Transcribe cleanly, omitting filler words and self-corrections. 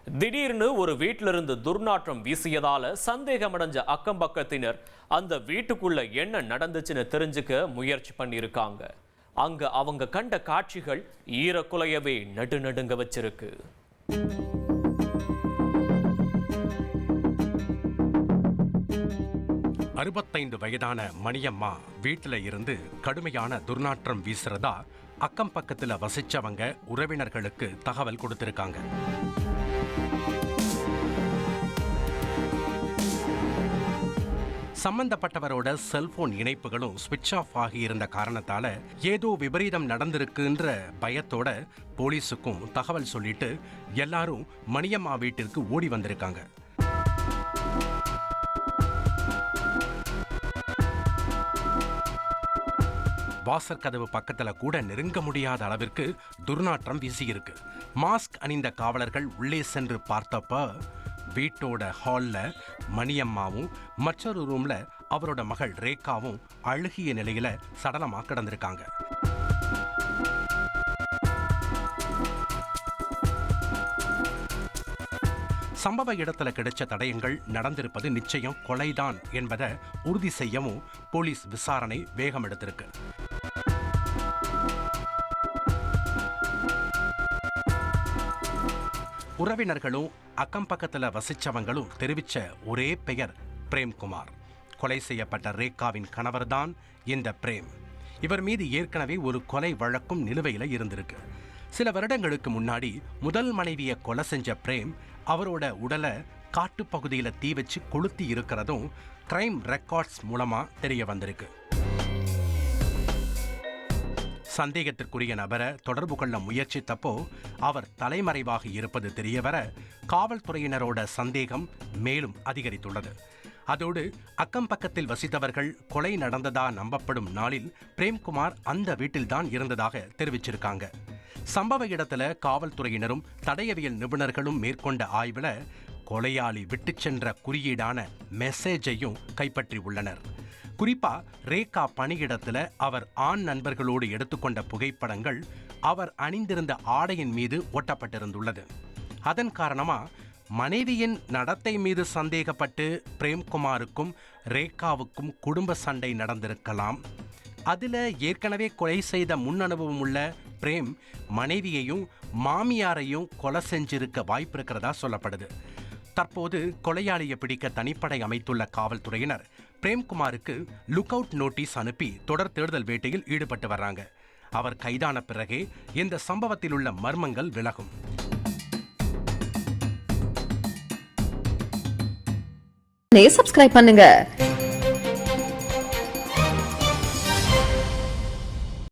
திடீர்னு ஒரு வீட்டிலிருந்து துர்நாற்றம் வீசியதால சந்தேகமடைஞ்ச அக்கம் பக்கத்தினர் அந்த வீட்டுக்குள்ள என்ன நடந்துச்சுன்னு தெரிஞ்சுக்க முயற்சி பண்ணியிருக்காங்க. அங்க அவங்க கண்ட காட்சிகள் ஈரக்குலையவே நடுநடுங்க வச்சிருக்கு. 65 வயதான மணியம்மா வீட்டில் இருந்து கடுமையான துர்நாற்றம் வீசுறதா அக்கம் பக்கத்தில் வசிச்சவங்க உறவினர்களுக்கு தகவல் கொடுத்திருக்காங்க. சம்பந்தப்பட்டவரோட செல்போன் இணைப்புகளும் ஸ்விட்ச் ஆஃப் ஆகியிருந்த காரணத்தால ஏதோ விபரீதம் நடந்திருக்குன்ற பயத்தோட போலீஸுக்கும் தகவல் சொல்லிட்டு எல்லாரும் மணியம்மா வீட்டிற்கு ஓடி வந்திருக்காங்க. வாசற்கதவு பக்கத்துல கூட நெருங்க முடியாத அளவிற்கு துர்நாற்றம் வீசியிருக்கு. மாஸ்க் அணிந்த காவலர்கள் உள்ளே சென்று பார்த்தப்ப வீட்டோட ஹால்ல மணியம்மாவும் மற்றொரு ரூம்ல அவரோட மகள் ரேகாவும் அழுகிய நிலையில சடலமா கிடந்திருக்காங்க. சம்பவ இடத்துல கிடைச்ச தடயங்கள் நடந்திருப்பது நிச்சயம் கொலைதான் என்பதை உறுதி செய்யவும் போலீஸ் விசாரணை வேகம் எடுத்திருக்கு. உறவினர்களும் அக்கம் பக்கத்துல வசிச்சவங்களும் தெரிவிச்ச ஒரே பெயர் பிரேம்குமார். கொலை செய்யப்பட்ட ரேகாவின் கணவர்தான் இந்த பிரேம். இவர் மீது ஏற்கனவே ஒரு கொலை வழக்கும் நிலுவையில இருந்திருக்கு. சில வருடங்களுக்கு முன்னாடி முதல் மனைவியை கொலை செஞ்ச பிரேம் அவரோட உடலை காட்டுப்பகுதியில தீ வச்சு கொளுத்தி இருக்கிறதும் கிரைம் ரெக்கார்ட்ஸ் மூலமா தெரிய வந்திருக்கு. சந்தேகத்திற்குரிய நபரை தொடர்பு கொள்ள முயற்சித்தப்போ அவர் தலைமறைவாக இருப்பது தெரியவர காவல்துறையினரோட சந்தேகம் மேலும் அதிகரித்துள்ளது. அதோடு அக்கம் பக்கத்தில் வசித்தவர்கள் கொலை நடந்ததா நம்பப்படும் நாளில் பிரேம்குமார் அந்த வீட்டில்தான் இருந்ததாக தெரிவிச்சிருக்காங்க. சம்பவ இடத்துல காவல்துறையினரும் தடயவியல் நிபுணர்களும் மேற்கொண்ட ஆய்வுல கொலையாளி விட்டு சென்ற குறியீடான மெசேஜையும் கைப்பற்றி உள்ளனர். குறிப்பா ரேகா பணியிடத்துல அவர் ஆண் நண்பர்களோடு எடுத்துக்கொண்ட புகைப்படங்கள் அவர் அணிந்திருந்த ஆடையின் மீது ஒட்டப்பட்டிருந்துள்ளது. அதன் காரணமா மனைவியின் நடத்தை மீது சந்தேகப்பட்டு பிரேம்குமாருக்கும் ரேகாவுக்கும் குடும்ப சண்டை நடந்திருக்கலாம். அதுல ஏற்கனவே கொலை செய்த முன் அனுபவம் உள்ள பிரேம் மனைவியையும் மாமியாரையும் கொலை செஞ்சிருக்க வாய்ப்பு இருக்கிறதா சொல்லப்படுது. தற்போது கொலையாளியை பிடிக்க தனிப்படை அமைத்துள்ள காவல்துறையினர் பிரேம்குமாருக்கு லுக் அவுட் நோட்டீஸ் அனுப்பி தொடர் தேடுதல் வேட்டையில் ஈடுபட்டு வர்றாங்க. அவர் கைதான பிறகே இந்த சம்பவத்தில் உள்ள மர்மங்கள் விலகும். சப்ஸ்கிரைப் பண்ணுங்க.